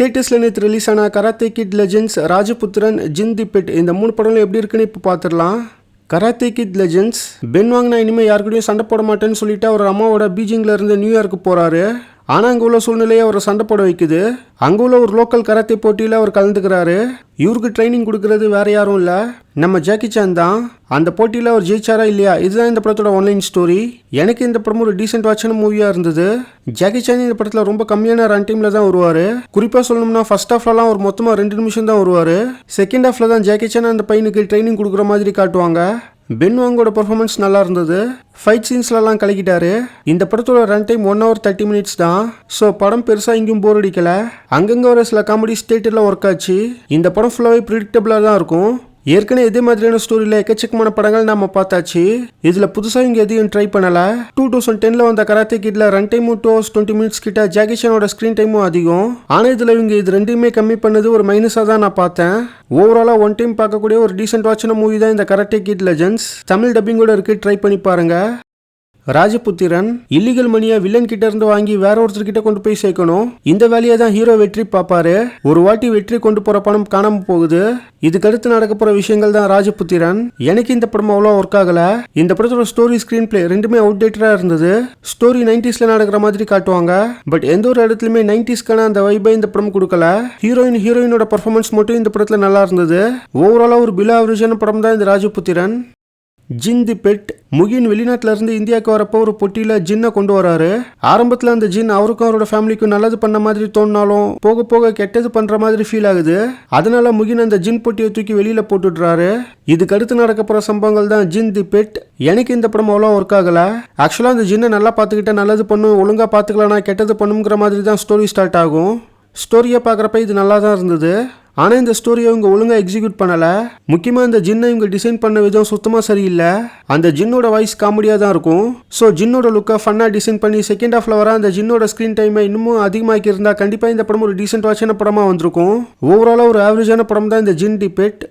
தேட்டர்ஸ்ல நேற்று ரிலீஸ் ஆன karate kit legends, ராஜபுத்திரன், ஜின் தி bed இந்த 3 படங்களும் எப்படி இருக்குன்னு இப்போ பார்த்துடலாம். கராத்தே கிட் லெஜெண்ட்ஸ், பென் வாங்கினா இனிமேல் யாருக்கூடயும் சண்டை போட மாட்டேன்னு சொல்லிட்டு அவர் அம்மாவோட பீஜிங்கில் இருந்து நியூயார்க்கு போகிறாரு. ஆனால் அங்கே உள்ள சூழ்நிலையை அவரை சண்டை போட வைக்குது. அங்கே உள்ள ஒரு லோக்கல் கராத்தே போட்டியில் அவர் கலந்துக்கிறாரு. இவருக்கு ட்ரைனிங் கொடுக்கறது வேற யாரும் இல்லை, நம்ம ஜாக்கி சான் தான். அந்த போட்டியில் அவர் ஜெயிச்சாரா இல்லையா, இதுதான் இந்த படத்தோட ஆன்லைன் ஸ்டோரி. எனக்கு இந்த படம் ஒரு டீசென்ட் வாட்சான மூவியாக இருந்தது. ஜாக்கி சான் இந்த படத்தில் ரொம்ப கம்மியான ரன் டைமில் தான் வருவார். குறிப்பாக சொல்லணும்னா ஃபர்ஸ்ட் ஹாஃப்லலாம் ஒரு மொத்தமாக 2 நிமிஷம் தான் வருவார். செகண்ட் ஹாஃபில் தான் ஜாக்கி சான் அந்த பையனுக்கு ட்ரைனிங் கொடுக்குற மாதிரி காட்டுவாங்க. பென் வாங்கோட பெர்ஃபார்மன்ஸ் நல்லா இருந்தது. ஃபைட் சீன்ஸ்லாம் கலக்கிட்டாரு. இந்த படத்தோட ரன் டைம் 1 hour 30 minutes தான். ஸோ படம் பெருசாக எங்கேயும் போர் அடிக்கல. அங்கங்கே வர சில காமெடி ஸ்டேட்டில் ஒர்க் ஆச்சு. இந்த படம் ஃபுல்லாகவே ப்ரிடிக்டபிளாக தான் இருக்கும். ஏற்கனவே இதே மாதிரியான ஸ்டோரியில் எக்கச்சக்கமான படங்கள் நம்ம பார்த்தாச்சு. இதில் புதுசாக இங்கே எதையும் ட்ரை பண்ணலை. 2010 வந்த கராத்தே கிட்ல ரன் டைமும் 2 hours 20 minutes கிட்ட, ஜாக்கி சானோட ஸ்க்ரீன் டைமும் அதிகம். ஆனால் இதில் இவங்க இது ரெண்டுமே கம்மி பண்ணது ஒரு மைனஸாக தான் நான் பார்த்தேன். ஓவராலாக ஒன் டைம் பார்க்கக்கூடிய ஒரு டீசென்ட் வாட்சான மூவி தான் இந்த கராத்தே கிட் லெஜெண்ட்ஸ். தமிழ் டப்பிங்கோட இருக்கு, ட்ரை பண்ணி பாருங்க. ராஜபுத்திரன், இல்லீகல் மணியை வில்லன் கிட்ட இருந்து வாங்கி வேற ஒருத்தர்கிட்ட கொண்டு போய் சேர்க்கணும். இந்த வேலையை தான் ஹீரோ வெற்றி பார்ப்பாரு. ஒரு வாட்டி வெற்றி கொண்டு போற பணம் காணாம போகுது. இதுக்கடுத்து நடக்க போற விஷயங்கள் தான் ராஜபுத்திரன். எனக்கு இந்த படம் அவ்வளோ ஒர்க் ஆகல. இந்த படத்தோட ஸ்டோரி, ஸ்கிரீன் பிளே ரெண்டுமே அவுடேட்டடா இருந்தது. ஸ்டோரி 90sல நடக்கிற மாதிரி காட்டுவாங்க. பட் எந்த ஒரு இடத்துலயுமே 90sக்கான அந்த வைபை இந்த படம் கொடுக்கல. ஹீரோயினோட பர்ஃபார்மன்ஸ் மட்டும் இந்த படத்துல நல்லா இருந்தது. ஓவராலா ஒரு பிலோ ஆவரேஜான படம் தான் இந்த ராஜபுத்திரன். ஜின் தி பெட், முகின் வெளிநாட்டில இருந்து இந்தியாவுக்கு வரப்போ ஒரு பொட்டியில ஜின்னை கொண்டு வராரு. ஆரம்பத்தில் அந்த ஜின் அவருக்கும் அவரோட ஃபேமிலிக்கும் நல்லது பண்ண மாதிரி தோணினாலும் போக போக கெட்டது பண்ற மாதிரி ஃபீல் ஆகுது. அதனால முகின் அந்த ஜின் பொட்டியை தூக்கி வெளியில போட்டுடுறாரு. இதுக்கு அடுத்து நடக்க போற சம்பவங்கள் தான் ஜின் தி பெட். எனக்கு இந்த படம் அவ்வளோ ஒர்க் ஆகல. ஆக்சுவலா அந்த ஜின்னை நல்லா பார்த்துக்கிட்டா நல்லது பண்ணும், ஒழுங்கா பார்த்துக்கலனா கெட்டது பண்ணுங்கிற மாதிரி தான் ஸ்டோரி ஸ்டார்ட் ஆகும். ஸ்டோரியை பார்க்குறப்ப இது நல்லா தான் இருந்தது. ஆனால் இந்த ஸ்டோரியை இவங்க ஒழுங்காக எக்ஸிக்யூட் பண்ணலை. முக்கியமாக இந்த ஜின்னை இவங்க டிசைன் பண்ண விதம் சுத்தமாக சரியில்லை. அந்த ஜின்னோட வாய்ஸ் காமெடியாக தான் இருக்கும். ஸோ ஜின்னோட லுக்கை ஃபன்னாக டிசைன் பண்ணி செகண்ட் ஹாஃபில் வர அந்த ஜின்னோட ஸ்க்ரீன் டைமை இன்னமும் அதிகமாக்கி இருந்தால் கண்டிப்பாக இந்த படம் ஒரு டீசென்ட் வாட்சான படமாக வந்திருக்கும். ஓவராலாக ஒரு ஆவரேஜான படம் தான் இந்த ஜின் தி பெட்.